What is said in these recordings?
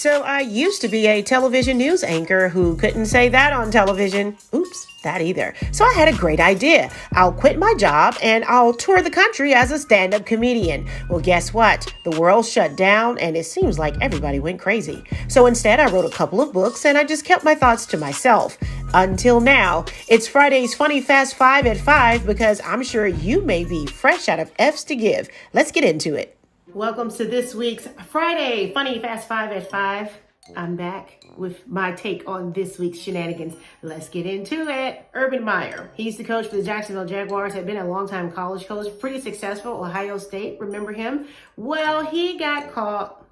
So I used to be a television news anchor who couldn't say that on television. Oops, that either. So I had a great idea. I'll quit my job and I'll tour the country as a stand-up comedian. Well, guess what? The world shut down and it seems like everybody went crazy. So instead, I wrote a couple of books and I just kept my thoughts to myself. Until now, it's Friday's Funny Fast 5 at 5 because I'm sure you may be fresh out of F's to give. Let's get into it. Welcome to this week's Friday Funny Fast 5 at 5. I'm back with my take on this week's shenanigans. Let's get into it. Urban Meyer. He's the coach for the Jacksonville Jaguars, had been a longtime college coach, pretty successful, Ohio State. Remember him? Well, he got caught,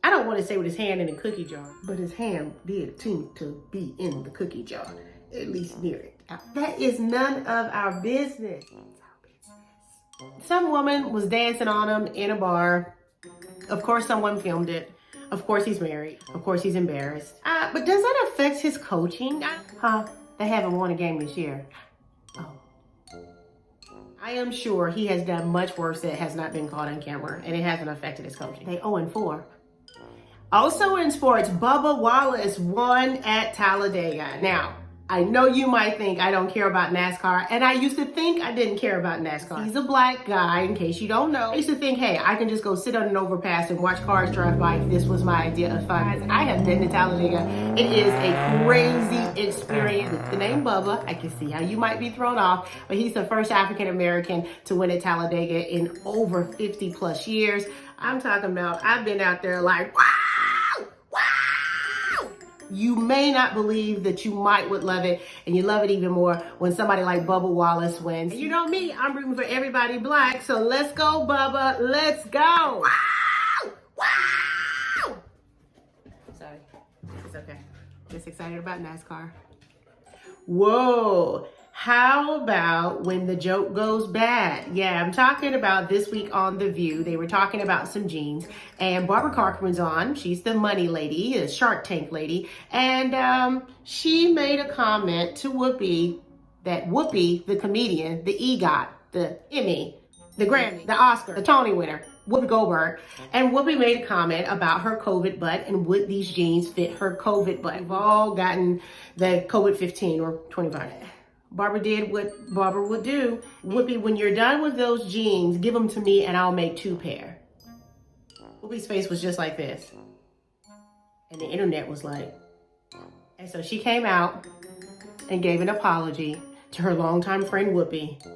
I don't want to say with his hand in a cookie jar, but his hand did seem to be in the cookie jar, at least near it. That is none of our business. Some woman was dancing on him in a bar. Of course, someone filmed it. Of course, he's married. Of course, he's embarrassed. But does that affect his coaching? They haven't won a game this year. Oh. I am sure he has done much worse that has not been caught on camera, and it hasn't affected his coaching. They 0-4. Also in sports, Bubba Wallace won at Talladega. Now, I know you might think I don't care about NASCAR, and I used to think I didn't care about NASCAR. He's a black guy, in case you don't know. I used to think, hey, I can just go sit on an overpass and watch cars drive by if this was my idea of fun. I have been to Talladega. It is a crazy experience. With the name Bubba, I can see how you might be thrown off, but he's the first African-American to win at Talladega in over 50 plus years. I'm talking about, I've been out there like, wow! You may not believe that you would love it, and you love it even more when somebody like Bubba Wallace wins. And you know me, I'm rooting for everybody black, so let's go, Bubba, let's go. Wow! Wow! Sorry, it's okay. Just excited about NASCAR. Whoa. How about when the joke goes bad? Yeah, I'm talking about this week on The View. They were talking about some jeans, and Barbara Corcoran's on. She's the money lady, the Shark Tank lady, and she made a comment to Whoopi that Whoopi, the comedian, the EGOT, the Emmy, the Grammy, the Oscar, the Tony winner, Whoopi Goldberg, and Whoopi made a comment about her COVID butt and would these jeans fit her COVID butt. We've all gotten the COVID-15 or 25. Barbara did what Barbara would do. Whoopi, when you're done with those jeans, give them to me and I'll make 2 pair. Whoopi's face was just like this. And the internet was like. And so she came out and gave an apology to her longtime friend Whoopi.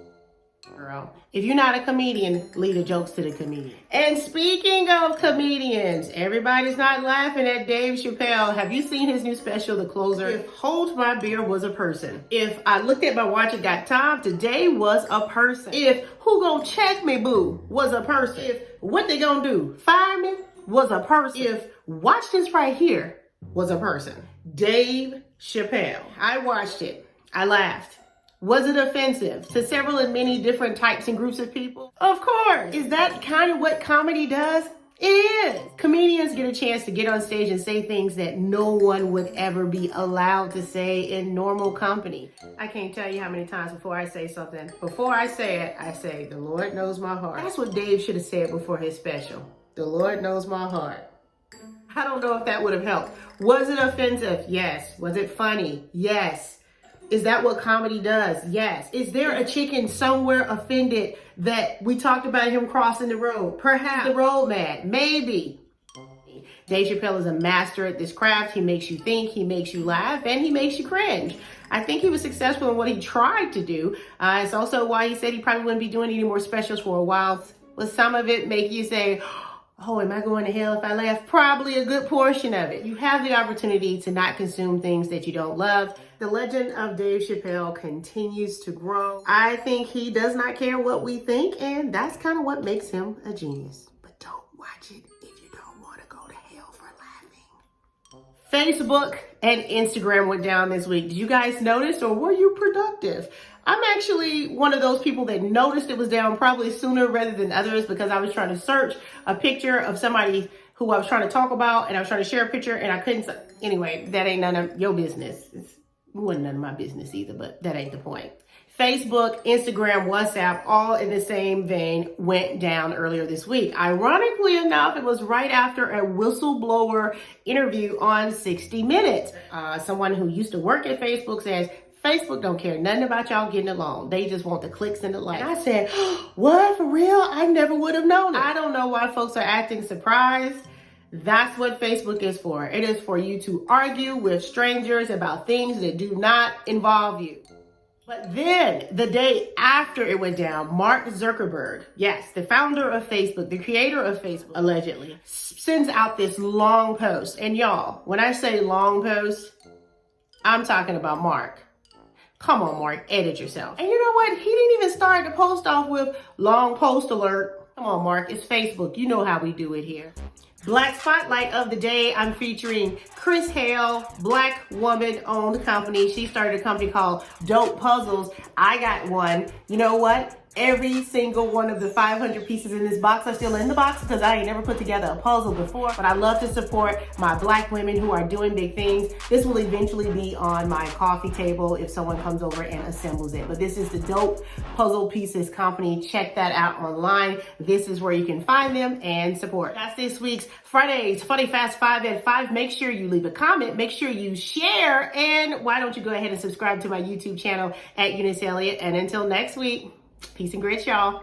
Girl, if you're not a comedian, leave the jokes to the comedian. And speaking of comedians, everybody's not laughing at Dave Chappelle. Have you seen his new special, The Closer? If Hold My Beer was a person. If I looked at my watch and got time, today was a person. If Who Gonna Check Me Boo was a person. If What They Gonna Do, Fire Me was a person. If Watch This Right Here was a person. Dave Chappelle. I watched it. I laughed. Was it offensive to several and many different types and groups of people? Of course. Is that kind of what comedy does? It is. Comedians get a chance to get on stage and say things that no one would ever be allowed to say in normal company. I can't tell you how many times before I say something, before I say it, I say, the Lord knows my heart. That's what Dave should have said before his special. The Lord knows my heart. I don't know if that would have helped. Was it offensive? Yes. Was it funny? Yes. Is that what comedy does? Yes. Is there a chicken somewhere offended that we talked about him crossing the road? Perhaps the road man. Maybe. Dave Chappelle is a master at this craft. He makes you think, he makes you laugh, and he makes you cringe. I think he was successful in what he tried to do. It's also why he said he probably wouldn't be doing any more specials for a while. Will some of it make you say, oh, am I going to hell if I laugh? Probably a good portion of it. You have the opportunity to not consume things that you don't love. The legend of Dave Chappelle continues to grow. I think he does not care what we think, and that's kind of what makes him a genius. But don't watch it if you don't want to go to hell for laughing. Facebook and Instagram went down this week. Did you guys notice, or were you productive? I'm actually one of those people that noticed it was down probably sooner rather than others because I was trying to search a picture of somebody who I was trying to talk about, and I was trying to share a picture, and I couldn't. Anyway, that ain't none of your business. It wasn't none of my business either, but that ain't the point. Facebook, Instagram, WhatsApp, all in the same vein, went down earlier this week. Ironically enough, it was right after a whistleblower interview on 60 Minutes. Someone who used to work at Facebook says, Facebook don't care nothing about y'all getting along. They just want the clicks and the likes. And I said, what, for real? I never would have known it. I don't know why folks are acting surprised. That's what Facebook is for. It is for you to argue with strangers about things that do not involve you. But then, the day after it went down, Mark Zuckerberg, yes, the founder of Facebook, the creator of Facebook, allegedly, sends out this long post. And y'all, when I say long post, I'm talking about Mark. Come on, Mark, edit yourself. And you know what? He didn't even start the post off with long post alert. Come on, Mark, it's Facebook. You know how we do it here. Black Spotlight of the day, I'm featuring Chris Hale, Black woman-owned company. She started a company called Dope Puzzles. I got one. You know what? Every single one of the 500 pieces in this box are still in the box because I ain't never put together a puzzle before, but I love to support my Black women who are doing big things. This will eventually be on my coffee table if someone comes over and assembles it. But this is the Dope Puzzle Pieces company. Check that out online. This is where you can find them and support. That's this week's Friday's Funny Fast 5 at 5. Make sure you leave a comment. Make sure you share. And why don't you go ahead and subscribe to my YouTube channel at Eunice Elliott. And until next week, peace and grits, y'all.